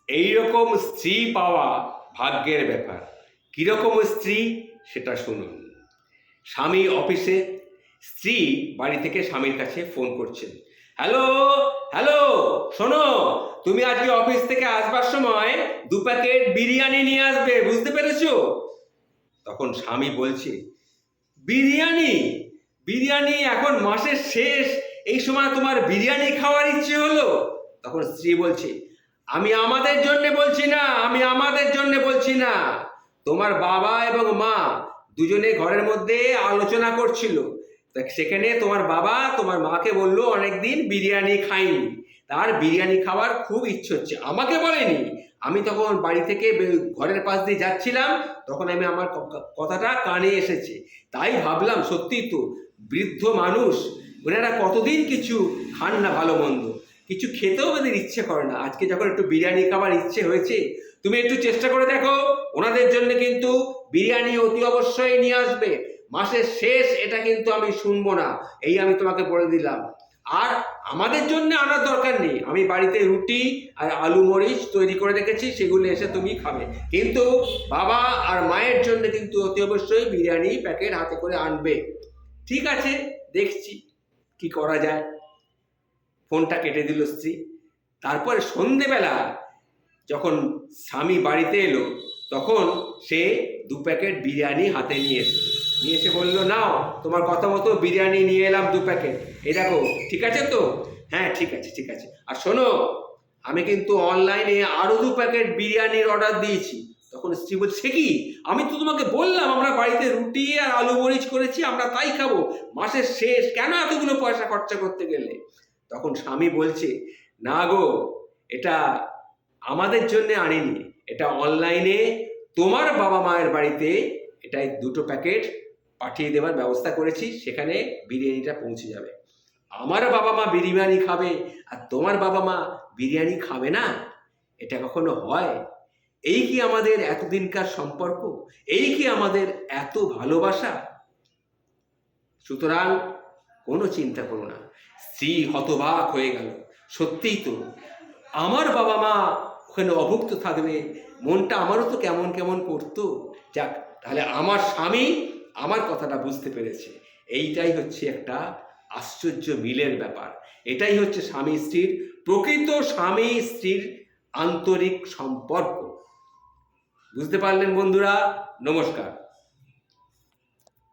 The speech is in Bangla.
এইরকম স্ত্রী পাওয়া ভাগ্যের ব্যাপার। কীরকম স্ত্রী সেটা শুনুন। স্বামী অফিসে, স্ত্রী বাড়ি থেকে স্বামীর কাছে ফোন করছেন। হ্যালো হ্যালো, শোনো, তুমি আজকে অফিস থেকে আসবার সময় 2 প্যাকেট বিরিয়ানি নিয়ে আসবে, বুঝতে পেরেছো? তখন স্বামী বলছে, বিরিয়ানি? বিরিয়ানি এখন মাসের শেষ, এই সময় তোমার বিরিয়ানি খাওয়ার ইচ্ছে হলো? তখন স্ত্রী বলছে, আমি আমাদের জন্য বলছি না, আমি আমাদের জন্য বলছি না, তোমার বাবা এবং মা দুজনে ঘরের মধ্যে আলোচনা করছিল। সেখানে তোমার বাবা তোমার মাকে বললো অনেকদিন বিরিয়ানি খাইনি, তার বিরিয়ানি খাওয়ার খুব ইচ্ছে হচ্ছে। আমাকে বলেনি। আমি তখন বাড়ি থেকে ঘরের পাশ দিয়ে যাচ্ছিলাম, তখন আমি আমার কথাটা কানে এসেছে, তাই ভাবলাম সত্যি তো, বৃদ্ধ মানুষ, ওনারা কতদিন কিছু খান না ভালো মন্দ, কিছু খেতেও ওদের ইচ্ছে করে না, আজকে যখন একটু বিরিয়ানি খাবার ইচ্ছে হয়েছে, তুমি একটু চেষ্টা করে দেখো, ওনাদের জন্য কিন্তু বিরিয়ানি অতি অবশ্যই নিয়ে আসবে। মাসের শেষ এটা কিন্তু আমি শুনবো না, এই আমি তোমাকে বলে দিলাম। আর আমাদের জন্য আনার দরকার নেই, আমি বাড়িতে রুটি আর আলু মরিচ তৈরি করে রেখেছি, সেগুলো এসে তুমি খাবে, কিন্তু বাবা আর মায়ের জন্য কিন্তু অতি অবশ্যই বিরিয়ানি প্যাকেট হাতে করে আনবে। ঠিক আছে, দেখছি কি করা যায়। ফোনটা কেটে দিল স্ত্রী। তারপরে সন্ধেবেলা যখন স্বামী বাড়িতে এলো, তখন সে 2 প্যাকেট বিরিয়ানি হাতে নিয়ে এসে বললো, নাও, তোমার কথা মতো বিরিয়ানি নিয়ে এলাম 2 প্যাকেট, এই দেখো, ঠিক আছে তো? হ্যাঁ, ঠিক আছে ঠিক আছে। আর শোনো, আমি কিন্তু অনলাইনে আরো 2 প্যাকেট বিরিয়ানির অর্ডার দিয়েছি। তখন স্ত্রী বলছে, কি, আমি তো তোমাকে বললাম আমরা বাড়িতে রুটি আর আলু মরিচ করেছি, আমরা তাই খাবো, মাসের শেষ, কেন এতগুলো পয়সা খরচা করতে গেলে? তখন স্বামী বলছে, না গো, এটা আমাদের জন্য আনিনি, এটা অনলাইনে তোমার বাবা মায়ের বাড়িতে এটাই 2 প্যাকেট পাঠিয়ে দেওয়ার ব্যবস্থা করেছি, সেখানে বিরিয়ানিটা পৌঁছে যাবে। আমার বাবা মা বিরিয়ানি খাবে আর তোমার বাবা মা বিরিয়ানি খাবে না? এটা কখনো হয়? এই কি আমাদের এতদিনকার সম্পর্ক? এই কি আমাদের এত ভালোবাসা? সুতরাং কোনো চিন্তা করো না। স্ত্রী হতবাক হয়ে গেল, সত্যিই তো, আমার বাবা মা ওখানে অভুক্ত থাকবে, মনটা আমারও তো কেমন কেমন করতো। যাক, তাহলে আমার স্বামী আমার কথাটা বুঝতে পেরেছে। এইটাই হচ্ছে একটা আশ্চর্য মিলের ব্যাপার। এটাই হচ্ছে স্বামী স্ত্রীর, প্রকৃত স্বামী স্ত্রীর আন্তরিক সম্পর্ক। বুঝতে পারলেন বন্ধুরা? নমস্কার।